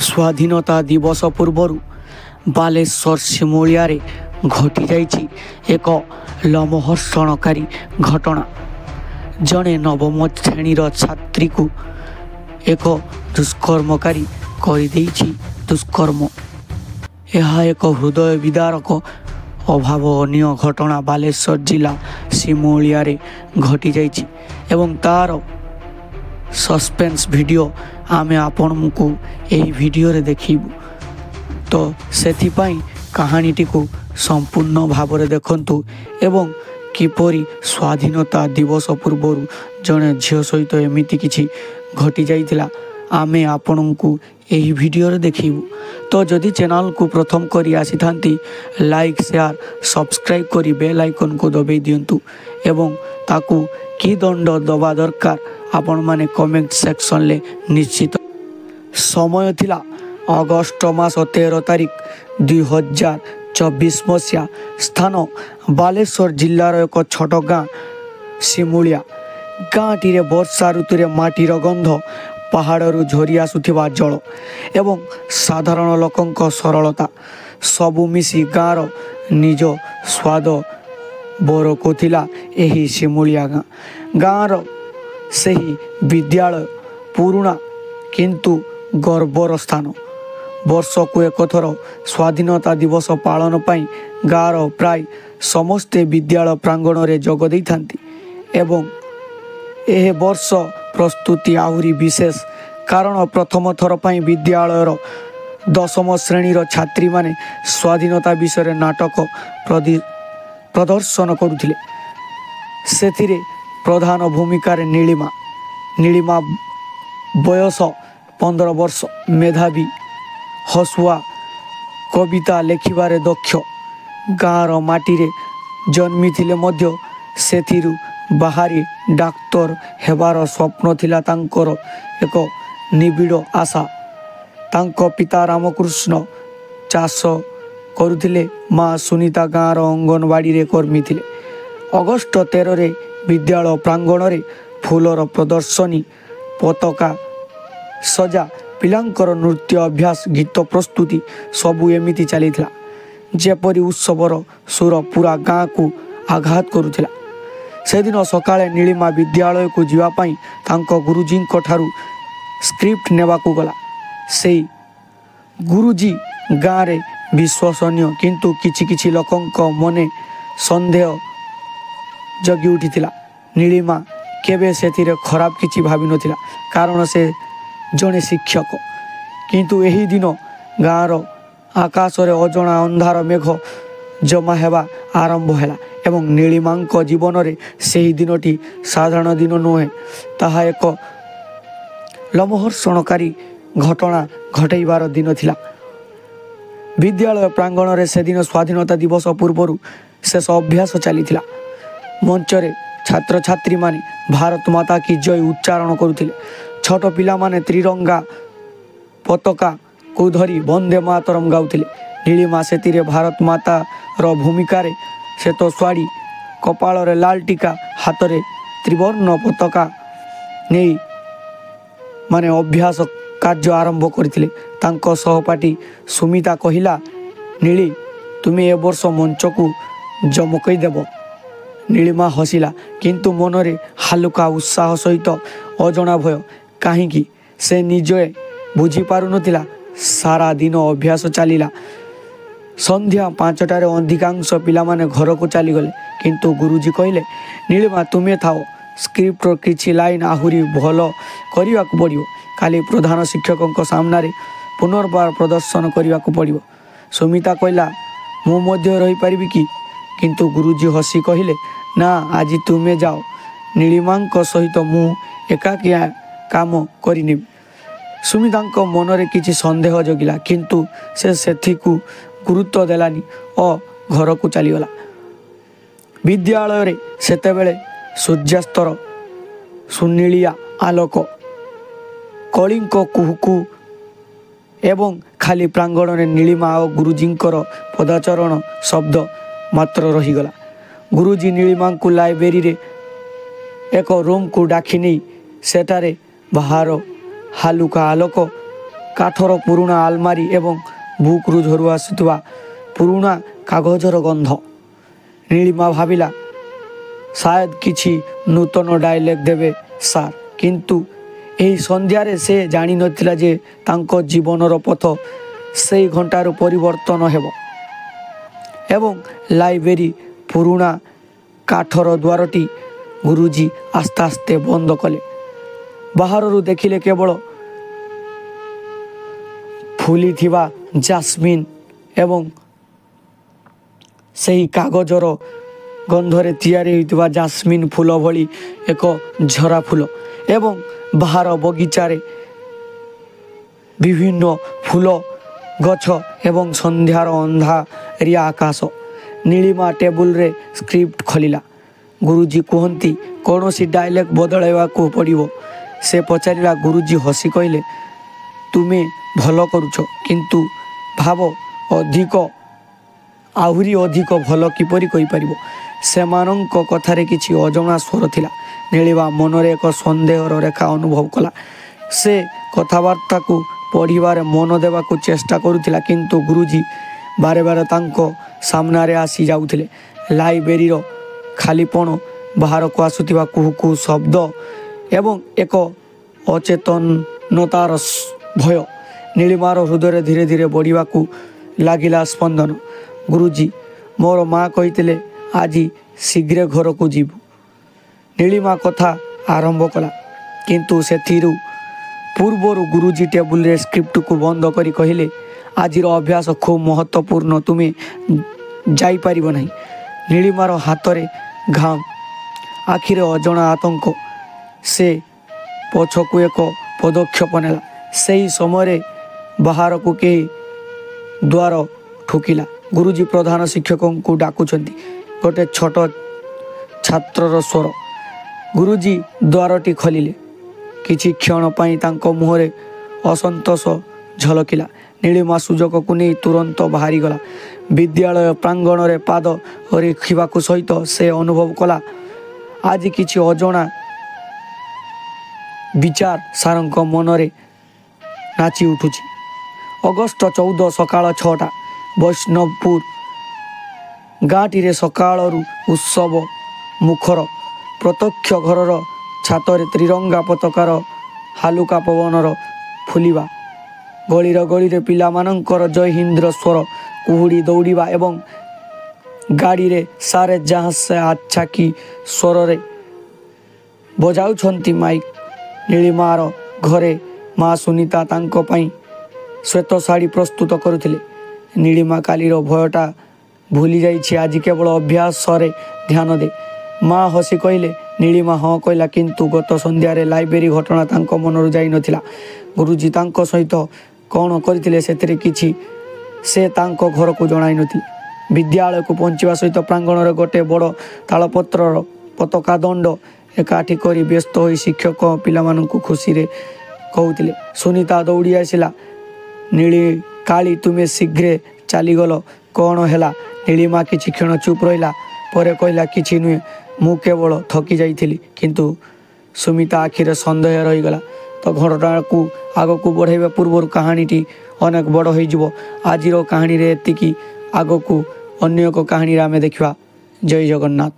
ସ୍ୱାଧୀନତା ଦିବସ ପୂର୍ବରୁ ବାଲେଶ୍ୱର ସିମୁଳିଆରେ ଘଟିଯାଇଛି ଏକ ଲୋମହର୍ଷଣକାରୀ ଘଟଣା। ଜଣେ ନବମ ଶ୍ରେଣୀର ଛାତ୍ରୀକୁ ଏକ ଦୁଷ୍କର୍ମକାରୀ କରିଦେଇଛି ଦୁଷ୍କର୍ମ। ଏହା ଏକ ହୃଦୟ ବିଦାରକ ଅଭାବନୀୟ ଘଟଣା ବାଲେଶ୍ୱର ଜିଲ୍ଲା ସିମୁଳିଆରେ ଘଟିଯାଇଛି ଏବଂ ତାର ସସ୍ପେନ୍ସ ଭିଡ଼ିଓ ଆମେ ଆପଣଙ୍କୁ ଏହି ଭିଡ଼ିଓରେ ଦେଖିବୁ। ତ ସେଥିପାଇଁ କାହାଣୀଟିକୁ ସମ୍ପୂର୍ଣ୍ଣ ଭାବରେ ଦେଖନ୍ତୁ ଏବଂ କିପରି ସ୍ୱାଧୀନତା ଦିବସ ପୂର୍ବରୁ ଜଣେ ଝିଅ ସହିତ ଏମିତି କିଛି ଘଟିଯାଇଥିଲା ଆମେ ଆପଣଙ୍କୁ ଏହି ଭିଡ଼ିଓରେ ଦେଖିବୁ। ତ ଯଦି ଚ୍ୟାନେଲକୁ ପ୍ରଥମ କରି ଆସିଥାନ୍ତି ଲାଇକ୍ ସେୟାର ସବସ୍କ୍ରାଇବ୍ କରି ବେଲ୍ ଆଇକନ୍କୁ ଦବାଇ ଦିଅନ୍ତୁ ଏବଂ ତାକୁ କି ଦଣ୍ଡ ଦେବା ଦରକାର ଆପଣମାନେ କମେଣ୍ଟ ସେକ୍ସନରେ ନିଶ୍ଚିତ। ସମୟ ଥିଲା ଅଗଷ୍ଟ ମାସ 13 ତାରିଖ 2024 ମସିହା। ସ୍ଥାନ ବାଲେଶ୍ୱର ଜିଲ୍ଲାର ଏକ ଛୋଟ ଗାଁ ସିମୁଳିଆ। ଗାଁଟିରେ ବର୍ଷା ଋତୁରେ ମାଟିର ଗନ୍ଧ, ପାହାଡ଼ରୁ ଝରି ଆସୁଥିବା ଜଳ ଏବଂ ସାଧାରଣ ଲୋକଙ୍କ ସରଳତା ସବୁ ମିଶି ଗାଁର ନିଜ ସ୍ୱାଦ ବରକୁଥିଲା ଏହି ସିମୁଳିଆ ଗାଁ। ଗାଁର ସେହି ବିଦ୍ୟାଳୟ ପୁରୁଣା କିନ୍ତୁ ଗର୍ବର ସ୍ଥାନ। ବର୍ଷକୁ ଏକଥର ସ୍ୱାଧୀନତା ଦିବସ ପାଳନ ପାଇଁ ଗାଁର ପ୍ରାୟ ସମସ୍ତେ ବିଦ୍ୟାଳୟ ପ୍ରାଙ୍ଗଣରେ ଯୋଗ ଦେଇଥାନ୍ତି ଏବଂ ଏ ବର୍ଷ ପ୍ରସ୍ତୁତି ଆହୁରି ବିଶେଷ କାରଣ ପ୍ରଥମ ଥର ପାଇଁ ବିଦ୍ୟାଳୟର ଦଶମ ଶ୍ରେଣୀର ଛାତ୍ରୀମାନେ ସ୍ୱାଧୀନତା ବିଷୟରେ ନାଟକ ପ୍ରଦର୍ଶନ କରୁଥିଲେ। ସେଥିରେ ପ୍ରଧାନ ଭୂମିକାରେ ନୀଳିମା ବୟସ 15 ବର୍ଷ, ମେଧାବୀ, ହସୁଆ, କବିତା ଲେଖିବାରେ ଦକ୍ଷ। ଗାଁର ମାଟିରେ ଜନ୍ମିଥିଲେ ମଧ୍ୟ ସେଥିରୁ ବାହାରି ଡାକ୍ତର ହେବାର ସ୍ୱପ୍ନ ଥିଲା ତାଙ୍କର ଏକ ନିବିଡ଼ ଆଶା। ତାଙ୍କ ପିତା ରାମକୃଷ୍ଣ ଚାଷ କରୁଥିଲେ, ମା ସୁନିତା ଗାଁର ଅଙ୍ଗନବାଡ଼ିରେ କର୍ମୀ ଥିଲେ। ଅଗଷ୍ଟ 13ରେ ବିଦ୍ୟାଳୟ ପ୍ରାଙ୍ଗଣରେ ଫୁଲର ପ୍ରଦର୍ଶନୀ, ପତାକା ସଜା, ପିଲାଙ୍କର ନୃତ୍ୟ ଅଭ୍ୟାସ, ଗୀତ ପ୍ରସ୍ତୁତି ସବୁ ଏମିତି ଚାଲିଥିଲା ଯେପରି ଉତ୍ସବର ସୁର ପୁରା ଗାଁକୁ ଆଘାତ କରୁଥିଲା। ସେଦିନ ସକାଳେ ନୀଳିମା ବିଦ୍ୟାଳୟକୁ ଯିବା ପାଇଁ ତାଙ୍କ ଗୁରୁଜୀଙ୍କ ଠାରୁ ସ୍କ୍ରିପ୍ଟ ନେବାକୁ ଗଲା। ସେଇ ଗୁରୁଜୀ ଗାଁରେ ବିଶ୍ୱସନୀୟ କିନ୍ତୁ କିଛି ଲୋକଙ୍କ ମନେ ସନ୍ଦେହ ଜଗି ଉଠିଥିଲା। ନୀଳିମା କେବେ ସେଥିରେ ଖରାପ କିଛି ଭାବିନଥିଲା କାରଣ ସେ ଜଣେ ଶିକ୍ଷକ। କିନ୍ତୁ ଏହି ଦିନ ଗାଁର ଆକାଶରେ ଅଜଣା ଅନ୍ଧାର ମେଘ ଜମା ହେବା ଆରମ୍ଭ ହେଲା ଏବଂ ନୀଳିମାଙ୍କ ଜୀବନରେ ସେହି ଦିନଟି ସାଧାରଣ ଦିନ ନୁହେଁ, ତାହା ଏକ ଲୋମହର୍ଷଣକାରୀ ଘଟଣା ଘଟାଇବାର ଦିନ ଥିଲା। ବିଦ୍ୟାଳୟ ପ୍ରାଙ୍ଗଣରେ ସେଦିନ ସ୍ୱାଧୀନତା ଦିବସ ପୂର୍ବରୁ ଶେଷ ଅଭ୍ୟାସ ଚାଲିଥିଲା। ମଞ୍ଚରେ ଛାତ୍ରଛାତ୍ରୀମାନେ ଭାରତ ମାତା କି ଜୟ ଉଚ୍ଚାରଣ କରୁଥିଲେ। ଛୋଟ ପିଲାମାନେ ତ୍ରିରଙ୍ଗା ପତାକାକୁ ଧରି ବନ୍ଦେ ମାତରମ୍ ଗାଉଥିଲେ। ନୀଳିମା ସେଥିରେ ଭାରତ ମାତାର ଭୂମିକାରେ ଶ୍ଵେତ ଶାଢ଼ୀ, କପାଳରେ ଲାଲ ଟିକା, ହାତରେ ତ୍ରିବର୍ଣ୍ଣ ପତାକା ନେଇ ଅଭ୍ୟାସ କାର୍ଯ୍ୟ ଆରମ୍ଭ କରିଥିଲେ। ତାଙ୍କ ସହପାଠୀ ସୁମିତା କହିଲା, ନୀଳି ତୁମେ ଏ ବର୍ଷ ମଞ୍ଚକୁ ଚମକେଇ ଦେବ। ନୀଳିମା ହସିଲା କିନ୍ତୁ ମନରେ ହାଲୁକା ଉତ୍ସାହ ସହିତ ଅଜଣା ଭୟ। କାହିଁକି ସେ ନିଜେ ବୁଝିପାରୁନଥିଲା। ସାରା ଦିନ ଅଭ୍ୟାସ ଚାଲିଲା। ସନ୍ଧ୍ୟା 5ଟାରେ ଅଧିକାଂଶ ପିଲାମାନେ ଘରକୁ ଚାଲିଗଲେ କିନ୍ତୁ ଗୁରୁଜୀ କହିଲେ, ନୀଳିମା ତୁମେ ଥାଅ, ସ୍କ୍ରିପ୍ଟର କିଛି ଲାଇନ୍ ଆହୁରି ଭଲ କରିବାକୁ ପଡ଼ିବ। କାଲି ପ୍ରଧାନ ଶିକ୍ଷକଙ୍କ ସାମ୍ନାରେ ପୁନର୍ବାର ପ୍ରଦର୍ଶନ କରିବାକୁ ପଡ଼ିବ। ସୁମିତା କହିଲା, ମୁଁ ମଧ୍ୟ ରହିପାରିବି କି? କିନ୍ତୁ ଗୁରୁଜୀ ହସି କହିଲେ, ନା ଆଜି ତୁମେ ଯାଅ, ନୀଳିମାଙ୍କ ସହିତ ମୁଁ ଏକାକିଆ କାମ କରିନେବି। ସୁମିତାଙ୍କ ମନରେ କିଛି ସନ୍ଦେହ ଜଗିଲା କିନ୍ତୁ ସେ ସେଥିକୁ ଗୁରୁତ୍ୱ ଦେଲାନି ଓ ଘରକୁ ଚାଲିଗଲା। ବିଦ୍ୟାଳୟରେ ସେତେବେଳେ ସୂର୍ଯ୍ୟାସ୍ତର ସୁନୀଳିଆ ଆଲୋକ, କଳିଙ୍କ କୁହୁକୁ ଏବଂ ଖାଲି ପ୍ରାଙ୍ଗଣରେ ନୀଳିମା ଓ ଗୁରୁଜୀଙ୍କର ପଦଚାରଣ ଶବ୍ଦ ମାତ୍ର ରହିଗଲା। ଗୁରୁଜୀ ନୀଳିମାଙ୍କୁ ଲାଇବ୍ରେରୀରେ ଏକ ରୁମ୍କୁ ଡାକି ନେଇ ସେଠାରେ ବାହାର ହାଲୁକା ଆଲୋକ କାଠର ପୁରୁଣା ଆଲମାରି ଏବଂ ବୁକ୍ରୁ ଝରୁ ଆସୁଥିବା ପୁରୁଣା କାଗଜର ଗନ୍ଧ। ନୀଳିମା ଭାବିଲା ସାୟଦ କିଛି ନୂତନ ଡାଇଲଗ ଦେବେ ସାର୍, କିନ୍ତୁ ଏହି ସନ୍ଧ୍ୟାରେ ସେ ଜାଣିନଥିଲା ଯେ ତାଙ୍କ ଜୀବନର ପଥ ସେଇ ଘଣ୍ଟାରୁ ପରିବର୍ତ୍ତନ ହେବ। ଏବଂ ଲାଇବ୍ରେରୀ ପୁରୁଣା କାଠର ଦ୍ୱାରଟି ଗୁରୁଜୀ ଆସ୍ତେ ଆସ୍ତେ ବନ୍ଦ କଲେ। ବାହାରରୁ ଦେଖିଲେ କେବଳ ଫୁଲିଥିବା ଜାସ୍ମିନ ଏବଂ ସେହି କାଗଜର ଗନ୍ଧରେ ତିଆରି ହୋଇଥିବା ଜାସ୍ମିନ ଫୁଲ ଭଳି ଏକ ଝରା ଫୁଲ ଏବଂ ବାହାର ବଗିଚାରେ ବିଭିନ୍ନ ଫୁଲ ଗଛ ଏବଂ ସନ୍ଧ୍ୟାର ଅନ୍ଧାରିଆ ଆକାଶ। ନୀଳିମା ଟେବୁଲରେ ସ୍କ୍ରିପ୍ଟ ଖୋଲିଲା। ଗୁରୁଜୀ କୁହନ୍ତି କୌଣସି ଡାଇଲଗ ବଦଳାଇବାକୁ ପଡ଼ିବ। ସେ ପଚାରିଲା। ଗୁରୁଜୀ ହସି କହିଲେ, ତୁମେ ଭଲ କରୁଛ, କିନ୍ତୁ ଭାବ ଆହୁରି ଅଧିକ ଭଲ କିପରି କରିପାରିବ। ସେମାନଙ୍କ କଥାରେ କିଛି ଅଜଣା ସ୍ୱର ଥିଲା। ନୀଳିମା ମନରେ ଏକ ସନ୍ଦେହର ରେଖା ଅନୁଭବ କଲା। ସେ କଥାବାର୍ତ୍ତାକୁ ପଢ଼ିବାରେ ମନ ଦେବାକୁ ଚେଷ୍ଟା କରୁଥିଲା, କିନ୍ତୁ ଗୁରୁଜୀ ବାର ବାର ତାଙ୍କ ସାମ୍ନାରେ ଆସି ଯାଉଥିଲେ। ଲାଇବ୍ରେରୀର ଖାଲିପଣ, ବାହାରକୁ ଆସୁଥିବା କୁହୁ କୁହୁ ଶବ୍ଦ ଏବଂ ଏକ ଅଚେତନତାର ଭୟ। ନୀଳିମାର ହୃଦୟରେ ଧୀରେ ଧୀରେ ବଢ଼ିବାକୁ ଲାଗିଲା ସ୍ପନ୍ଦନ। ଗୁରୁଜୀ, ମୋର ମା କହିଥିଲେ ଆଜି ଶୀଘ୍ର ଘରକୁ ଯିବୁ। ନୀଳିମା କଥା ଆରମ୍ଭ କଲା, କିନ୍ତୁ ସେଥିରୁ ପୂର୍ବରୁ ଗୁରୁଜୀ ଟେବୁଲରେ ସ୍କ୍ରିପ୍ଟକୁ ବନ୍ଦ କରି କହିଲେ, ଆଜିର ଅଭ୍ୟାସ ଖୁବ୍ ମହତ୍ତ୍ୱପୂର୍ଣ୍ଣ, ତୁମେ ଯାଇପାରିବ ନାହିଁ। ନୀଳିମାର ହାତରେ ଘାମ, ଆଖିରେ ଅଜଣା ଆତଙ୍କ। ସେ ପଛକୁ ଏକ ପଦକ୍ଷେପ ନେଲା। ସେହି ସମୟରେ ବାହାରକୁ କେହି ଦ୍ୱାର ଠୁକିଲା। ଗୁରୁଜୀ ପ୍ରଧାନ ଶିକ୍ଷକଙ୍କୁ ଡାକୁଛନ୍ତି, ଗୋଟେ ଛୋଟ ଛାତ୍ରର ସ୍ୱର। ଗୁରୁଜୀ ଦ୍ୱାରଟି ଖୋଲିଲେ। କିଛି କ୍ଷଣ ପାଇଁ ତାଙ୍କ ମୁହଁରେ ଅସନ୍ତୋଷ ଝଲକିଲା। ନୀଳିମା ସୁଯୋଗକୁ ନେଇ ତୁରନ୍ତ ବାହାରିଗଲା। ବିଦ୍ୟାଳୟ ପ୍ରାଙ୍ଗଣରେ ପାଦ ରଖିବାକୁ ସହିତ ସେ ଅନୁଭବ କଲା ଆଜି କିଛି ଅଜଣା ବିଚାର ସାରଙ୍କ ମନରେ ନାଚି ଉଠୁଛି। ଅଗଷ୍ଟ 14 ସକାଳ 6ଟା। ବୈଷ୍ଣବପୁର ଗାଁଟିରେ ସକାଳରୁ ଉତ୍ସବ ମୁଖର। ପ୍ରତ୍ୟକ୍ଷ ଘରର ଛାତରେ ତ୍ରିରଙ୍ଗା ପତାକାର ହାଲୁକା ପବନର ଫୁଲିବା। ଗଳିର ଗଳିରେ ପିଲାମାନଙ୍କର ଜୟ ହିନ୍ଦର ସ୍ୱର, କୁହୁଡ଼ି ଦୌଡ଼ିବା ଏବଂ ଗାଡ଼ିରେ ସାରେ ଯାହାଁ ସେ ଆଚ୍ଛା କି ସ୍ୱରରେ ବଜାଉଛନ୍ତି ମାଇକ୍। ନୀଳିମାର ଘରେ ମା ସୁନିତା ତାଙ୍କ ପାଇଁ ଶ୍ଵେତ ଶାଢ଼ୀ ପ୍ରସ୍ତୁତ କରୁଥିଲେ। ନୀଳିମା କାଲିର ଭୟଟା ଭୁଲି ଯାଇଛି, ଆଜି କେବଳ ଅଭ୍ୟାସରେ ଧ୍ୟାନ ଦେ। ମା ହସି କହିଲେ। ନୀଳିମା ହଁ କହିଲା, କିନ୍ତୁ ଗତ ସନ୍ଧ୍ୟାରେ ଲାଇବ୍ରେରୀ ଘଟଣା ତାଙ୍କ ମନରୁ ଯାଇନଥିଲା। ଗୁରୁଜୀ ତାଙ୍କ ସହିତ କ'ଣ କରିଥିଲେ ସେଥିରେ କିଛି ସେ ତାଙ୍କ ଘରକୁ ଜଣାଇ ନଥିଲେ। ବିଦ୍ୟାଳୟକୁ ପହଞ୍ଚିବା ସହିତ ପ୍ରାଙ୍ଗଣରେ ଗୋଟେ ବଡ଼ ତାଳପତ୍ରର ପତାକା ଦଣ୍ଡ ଏକାଠି କରି ବ୍ୟସ୍ତ ହୋଇ ଶିକ୍ଷକ ପିଲାମାନଙ୍କୁ ଖୁସିରେ କହୁଥିଲେ। ସୁନିତା ଦୌଡ଼ି ଆସିଲା। କାଳି, ତୁମେ ଶୀଘ୍ର ଚାଲିଗଲ, କ'ଣ ହେଲା? ନୀଳିମା କିଛି କ୍ଷଣ ଚୁପ୍ ରହିଲା, ପରେ କହିଲା, କିଛି ନୁହେଁ, ମୁଁ କେବଳ ଥକି ଯାଇଥିଲି। କିନ୍ତୁ ସୁମିତା ଆଖିରେ ସନ୍ଦେହ ରହିଗଲା। ତ ଘଟଣାକୁ ଆଗକୁ ବଢ଼ାଇବା ପୂର୍ବରୁ କାହାଣୀଟି ଅନେକ ବଡ଼ ହୋଇଯିବ। ଆଜିର କାହାଣୀରେ ଏତିକି, ଆଗକୁ ଅନ୍ୟ ଏକ କାହାଣୀରେ ଆମେ ଦେଖିବା। ଜୟ ଜଗନ୍ନାଥ।